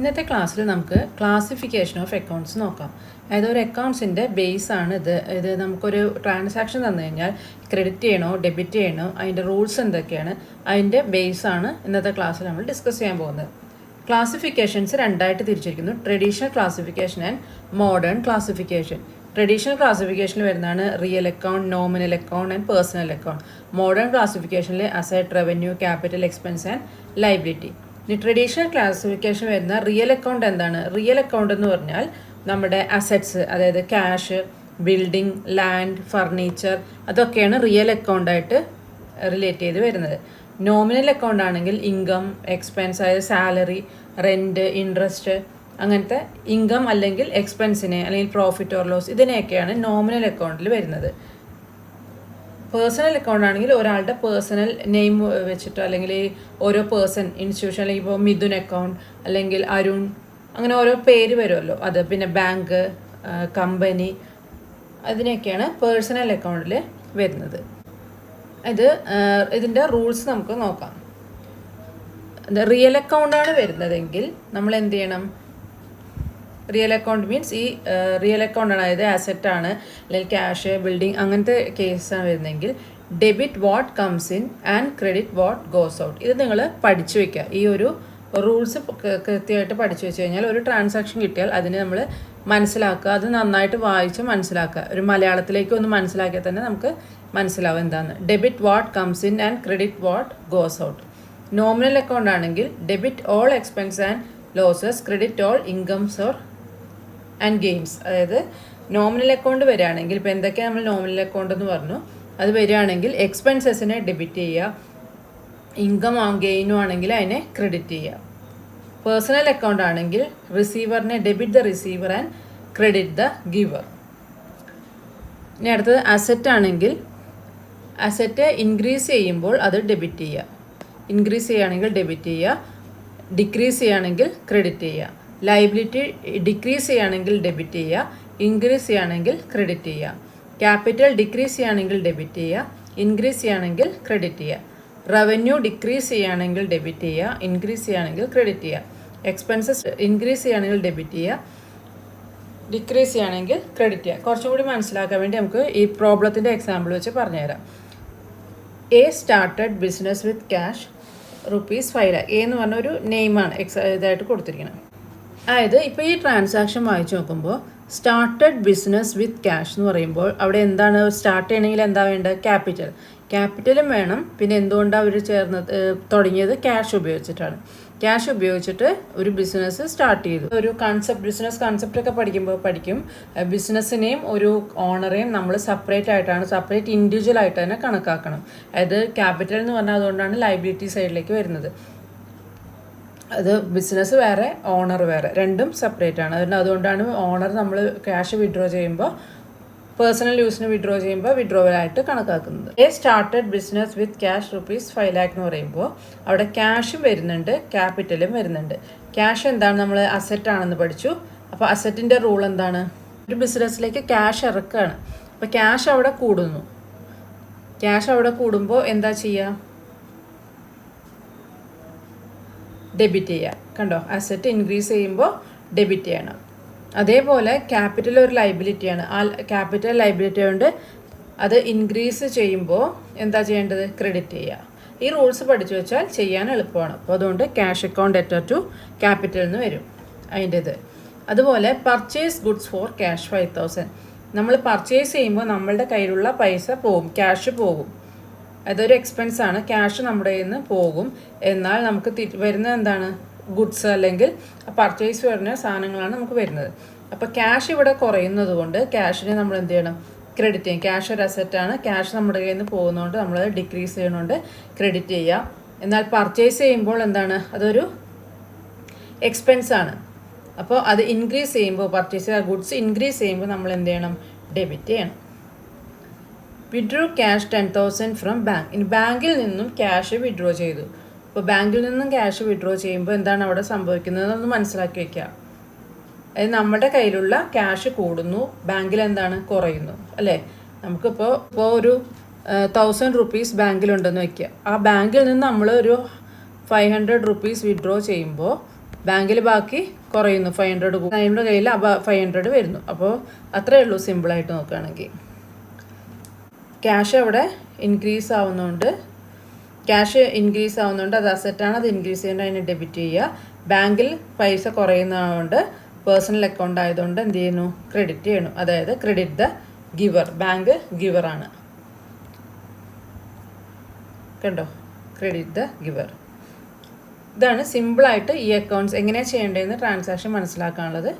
ഇന്നത്തെ ക്ലാസ്സിൽ നമുക്ക് ക്ലാസിഫിക്കേഷൻ ഓഫ് അക്കൗണ്ട്സ് നോക്കാം. അതായത് ഒരു അക്കൗണ്ട്സിൻ്റെ ബേസ് ആണ് ഇത് നമുക്കൊരു ട്രാൻസാക്ഷൻ തന്നു കഴിഞ്ഞാൽ ക്രെഡിറ്റ് ചെയ്യണോ ഡെബിറ്റ് ചെയ്യണോ അതിൻ്റെ റൂൾസ് എന്തൊക്കെയാണ് അതിൻ്റെ ബേസ് ആണ് ഇന്നത്തെ ക്ലാസ്സിൽ നമ്മൾ ഡിസ്കസ് ചെയ്യാൻ പോകുന്നത്. ക്ലാസിഫിക്കേഷൻസ് രണ്ടായിട്ട് തിരിച്ചിരിക്കുന്നു: traditional classification and modern classification. Traditional ക്ലാസിഫിക്കേഷനിൽ വരുന്നതാണ് real account, nominal account and personal account. Modern ക്ലാസിഫിക്കേഷനിൽ asset, revenue, capital, expense and liability. ഇനി ട്രഡീഷണൽ ക്ലാസിഫിക്കേഷൻ വരുന്ന റിയൽ അക്കൗണ്ട് എന്താണ്? റിയൽ അക്കൗണ്ട് എന്ന് പറഞ്ഞാൽ നമ്മുടെ അസറ്റ്സ്, അതായത് ക്യാഷ്, ബിൽഡിംഗ്, ലാൻഡ്, ഫർണിച്ചർ, അതൊക്കെയാണ് റിയൽ അക്കൗണ്ടായിട്ട് റിലേറ്റ് ചെയ്ത് വരുന്നത്. നോമിനൽ അക്കൗണ്ട് ആണെങ്കിൽ ഇൻകം, എക്സ്പെൻസ്, അതായത് സാലറി, റെൻറ്റ്, ഇൻട്രസ്റ്റ്, അങ്ങനത്തെ ഇൻകം അല്ലെങ്കിൽ എക്സ്പെൻസിനെ അല്ലെങ്കിൽ പ്രോഫിറ്റ് ഓർ ലോസ് ഇതിനെയൊക്കെയാണ് നോമിനൽ അക്കൗണ്ടിൽ വരുന്നത്. പേഴ്സണൽ അക്കൗണ്ട് ആണെങ്കിൽ ഒരാളുടെ പേഴ്സണൽ നെയിം വെച്ചിട്ടോ അല്ലെങ്കിൽ ഓരോ പേഴ്സൺ, ഇൻസ്റ്റിറ്റ്യൂഷൻ, അല്ലെങ്കിൽ ഇപ്പോൾ മിഥുൻ അക്കൗണ്ട് അല്ലെങ്കിൽ അരുൺ, അങ്ങനെ ഓരോ പേര് വരുമല്ലോ, അത് പിന്നെ ബാങ്ക്, കമ്പനി, അതിനെയൊക്കെയാണ് പേഴ്സണൽ അക്കൗണ്ടിൽ വരുന്നത്. ഇതിൻ്റെ റൂൾസ് നമുക്ക് നോക്കാം. റിയൽ അക്കൗണ്ടാണ് വരുന്നതെങ്കിൽ നമ്മൾ എന്ത് ചെയ്യണം? റിയൽ അക്കൗണ്ട് മീൻസ് ഈ റിയൽ അക്കൗണ്ടാണ്, അതായത് അസറ്റാണ് അല്ലെങ്കിൽ ക്യാഷ്, ബിൽഡിംഗ്, അങ്ങനത്തെ കേസാണ് വരുന്നതെങ്കിൽ debit what comes in and credit what goes out. ഇത് നിങ്ങൾ പഠിച്ചു വയ്ക്കുക. ഈ ഒരു റൂൾസ് കൃത്യമായിട്ട് പഠിച്ചു വെച്ച് കഴിഞ്ഞാൽ ഒരു ട്രാൻസാക്ഷൻ കിട്ടിയാൽ അതിന് നമ്മൾ മനസ്സിലാക്കുക, അത് നന്നായിട്ട് വായിച്ച് മനസ്സിലാക്കുക. ഒരു മലയാളത്തിലേക്ക് ഒന്ന് മനസ്സിലാക്കിയാൽ തന്നെ നമുക്ക് മനസ്സിലാവും എന്താണെന്ന്. Debit what comes in and credit what goes out. Nominal account ആണെങ്കിൽ debit all expense and losses, credit all incomes or and gains. അതായത് നോമിനൽ അക്കൗണ്ട് വരികയാണെങ്കിൽ ഇപ്പോൾ എന്തൊക്കെയാണ് നമ്മൾ നോമിനൽ അക്കൗണ്ട് എന്ന് പറഞ്ഞു, അത് വരികയാണെങ്കിൽ എക്സ്പെൻസസിനെ ഡെബിറ്റ് ചെയ്യുക, ഇൻകം ഗെയിനും ആണെങ്കിൽ അതിനെ ക്രെഡിറ്റ് ചെയ്യുക. പേഴ്സണൽ അക്കൗണ്ട് ആണെങ്കിൽ റിസീവറിനെ debit the receiver and credit the giver. ഇനി അടുത്തത് അസറ്റ് ആണെങ്കിൽ അസറ്റ് ഇൻക്രീസ് ചെയ്യുമ്പോൾ അത് ഡെബിറ്റ് ചെയ്യുക, ഇൻക്രീസ് ചെയ്യുകയാണെങ്കിൽ ഡെബിറ്റ് ചെയ്യുക, ഡിക്രീസ് ചെയ്യുകയാണെങ്കിൽ ക്രെഡിറ്റ് ചെയ്യുക. ലൈബിലിറ്റി ഡിക്രീസ് ചെയ്യുകയാണെങ്കിൽ ഡെബിറ്റ് ചെയ്യുക, ഇൻക്രീസ് ചെയ്യുകയാണെങ്കിൽ ക്രെഡിറ്റ് ചെയ്യുക. ക്യാപിറ്റൽ ഡിക്രീസ് ചെയ്യുകയാണെങ്കിൽ ഡെബിറ്റ് ചെയ്യുക, ഇൻക്രീസ് ചെയ്യുകയാണെങ്കിൽ ക്രെഡിറ്റ് ചെയ്യുക. റവന്യൂ ഡിക്രീസ് ചെയ്യുകയാണെങ്കിൽ ഡെബിറ്റ് ചെയ്യുക, ഇൻക്രീസ് ചെയ്യുകയാണെങ്കിൽ ക്രെഡിറ്റ് ചെയ്യുക. എക്സ്പെൻസസ് ഇൻക്രീസ് ചെയ്യുകയാണെങ്കിൽ ഡെബിറ്റ് ചെയ്യുക, ഡിക്രീസ് ചെയ്യുകയാണെങ്കിൽ ക്രെഡിറ്റ് ചെയ്യുക. കുറച്ചും കൂടി മനസ്സിലാക്കാൻ വേണ്ടി നമുക്ക് ഈ പ്രോബ്ലത്തിൻ്റെ എക്സാമ്പിൾ വെച്ച് പറഞ്ഞുതരാം. A started business with cash ₹5 lakh. A എന്ന് പറഞ്ഞ ഒരു നെയിമാണ് ഇതായിട്ട് കൊടുത്തിരിക്കുന്നത്. അതായത് ഇപ്പോൾ ഈ ട്രാൻസാക്ഷൻ വായിച്ചു നോക്കുമ്പോൾ സ്റ്റാർട്ടഡ് ബിസിനസ് വിത്ത് ക്യാഷ് എന്ന് പറയുമ്പോൾ അവിടെ എന്താണ് സ്റ്റാർട്ട് ചെയ്യണമെങ്കിൽ എന്താ വേണ്ടത്? ക്യാപിറ്റലും വേണം. പിന്നെ എന്തുകൊണ്ടാണ് അവർ തുടങ്ങിയത്? ക്യാഷ് ഉപയോഗിച്ചിട്ടാണ്. ക്യാഷ് ഉപയോഗിച്ചിട്ട് ഒരു ബിസിനസ് സ്റ്റാർട്ട് ചെയ്തു. ഒരു ബിസിനസ് കൺസെപ്റ്റൊക്കെ പഠിക്കും. ബിസിനസ്സിനെയും ഒരു ഓണറേയും നമ്മൾ സെപ്പറേറ്റ് ഇൻഡിവിജ്വൽ ആയിട്ട് തന്നെ കണക്കാക്കണം. അതായത് ക്യാപിറ്റൽ എന്ന് പറഞ്ഞാൽ അതുകൊണ്ടാണ് ലൈബിലിറ്റി സൈഡിലേക്ക് വരുന്നത്. അത് ബിസിനസ് വേറെ, ഓണർ വേറെ, രണ്ടും സെപ്പറേറ്റ് ആണ്. അതുകൊണ്ടാണ് ഓണർ നമ്മൾ ക്യാഷ് വിഡ്രോ ചെയ്യുമ്പോൾ, പേഴ്സണൽ യൂസിന് വിഡ്രോ ചെയ്യുമ്പോൾ വിഡ്രോവലായിട്ട് കണക്കാക്കുന്നത്. A started business with cash ₹5 lakh എന്ന് പറയുമ്പോൾ അവിടെ ക്യാഷും വരുന്നുണ്ട്, ക്യാപിറ്റലും വരുന്നുണ്ട്. ക്യാഷ് എന്താണ്? നമ്മൾ അസറ്റ് ആണെന്ന് പഠിച്ചു. അപ്പോൾ അസറ്റിൻ്റെ റൂൾ എന്താണ്? ഒരു ബിസിനസ്സിലേക്ക് ക്യാഷ് ഇറക്കുകയാണ്. അപ്പോൾ ക്യാഷ് അവിടെ കൂടുന്നു. ക്യാഷ് അവിടെ കൂടുമ്പോൾ എന്താ ചെയ്യുക? ഡെബിറ്റ് ചെയ്യുക. കണ്ടോ, അസറ്റ് ഇൻക്രീസ് ചെയ്യുമ്പോൾ ഡെബിറ്റ് ചെയ്യണം. അതേപോലെ ക്യാപിറ്റൽ ഒരു ലൈബിലിറ്റിയാണ്. ആ ക്യാപിറ്റൽ ലൈബിലിറ്റി കൊണ്ട് അത് ഇൻക്രീസ് ചെയ്യുമ്പോൾ എന്താ ചെയ്യേണ്ടത്? ക്രെഡിറ്റ് ചെയ്യുക. ഈ റൂൾസ് പഠിച്ചു വെച്ചാൽ ചെയ്യാൻ എളുപ്പമാണ്. അപ്പോൾ അതുകൊണ്ട് cash account debtor to capital എന്ന് വരും അതിൻ്റെത്. അതുപോലെ പർച്ചേസ് ഗുഡ്സ് ഫോർ ക്യാഷ് 5,000. നമ്മൾ പർച്ചേസ് ചെയ്യുമ്പോൾ നമ്മളുടെ കയ്യിലുള്ള പൈസ പോകും, ക്യാഷ് പോകും. അതൊരു എക്സ്പെൻസാണ്, ക്യാഷ് നമ്മുടെ കയ്യിൽ നിന്ന് പോകും. എന്നാൽ നമുക്ക് വരുന്നത് എന്താണ്? ഗുഡ്സ് അല്ലെങ്കിൽ പർച്ചേസ് വരുന്ന സാധനങ്ങളാണ് നമുക്ക് വരുന്നത്. അപ്പോൾ ക്യാഷ് ഇവിടെ കുറയുന്നത് കൊണ്ട് ക്യാഷിനെ നമ്മൾ എന്ത് ചെയ്യണം? ക്രെഡിറ്റ് ചെയ്യും. ക്യാഷ് ഒരു അസറ്റാണ്, ക്യാഷ് നമ്മുടെ കയ്യിൽ നിന്ന് പോകുന്നതുകൊണ്ട് നമ്മളത് ഡിക്രീസ് ചെയ്യുന്നതുകൊണ്ട് ക്രെഡിറ്റ് ചെയ്യുക. എന്നാൽ പർച്ചേസ് ചെയ്യുമ്പോൾ എന്താണ്? അതൊരു എക്സ്പെൻസാണ്. അപ്പോൾ അത് ഇൻക്രീസ് ചെയ്യുമ്പോൾ, ഗുഡ്സ് ഇൻക്രീസ് ചെയ്യുമ്പോൾ നമ്മൾ എന്ത് ചെയ്യണം? ഡെബിറ്റ് ചെയ്യണം. Withdraw cash 10,000 from bank. ഇനി ബാങ്കിൽ നിന്നും ക്യാഷ് വിഡ്രോ ചെയ്തു. അപ്പോൾ ബാങ്കിൽ നിന്നും ക്യാഷ് വിഡ്രോ ചെയ്യുമ്പോൾ എന്താണ് അവിടെ സംഭവിക്കുന്നത് എന്ന് മനസ്സിലാക്കി വയ്ക്കുക. അതായത് നമ്മുടെ കയ്യിലുള്ള ക്യാഷ് കൂടുന്നു, ബാങ്കിൽ എന്താണ്? കുറയുന്നു, അല്ലേ? നമുക്കിപ്പോൾ ഒരു 1,000 rupees ബാങ്കിലുണ്ടെന്ന് വയ്ക്കുക. ആ ബാങ്കിൽ നിന്ന് നമ്മൾ ഒരു 500 rupees വിഡ്രോ ചെയ്യുമ്പോൾ ബാങ്കിൽ ബാക്കി കുറയുന്നു, 500 നൈമിൻ്റെ കയ്യിൽ 500 വരുന്നു. അപ്പോൾ അത്രയേ ഉള്ളൂ സിമ്പിളായിട്ട് നോക്കുകയാണെങ്കിൽ. ക്യാഷ് അവിടെ ഇൻക്രീസ് ആവുന്നതുകൊണ്ട് അത് അസറ്റാണ്, അത് ഇൻക്രീസ് ചെയ്യേണ്ട, അതിനെ ഡെബിറ്റ് ചെയ്യുക. ബാങ്കിൽ പൈസ കുറയുന്നതുകൊണ്ട് പേഴ്സണൽ അക്കൗണ്ട് ആയതുകൊണ്ട് എന്ത് ചെയ്യുന്നു, ക്രെഡിറ്റ് ചെയ്യണം. അതായത് ക്രെഡിറ്റ് ദ ഗിവർ, ബാങ്ക് ഗിവറാണ്. കണ്ടോ, ക്രെഡിറ്റ് ദ ഗിവർ. ഇതാണ് സിമ്പിളായിട്ട് ഈ അക്കൗണ്ട്സ് എങ്ങനെയാണ് ചെയ്യേണ്ടതെന്ന് ട്രാൻസാക്ഷൻ മനസ്സിലാക്കാനുള്ളത്.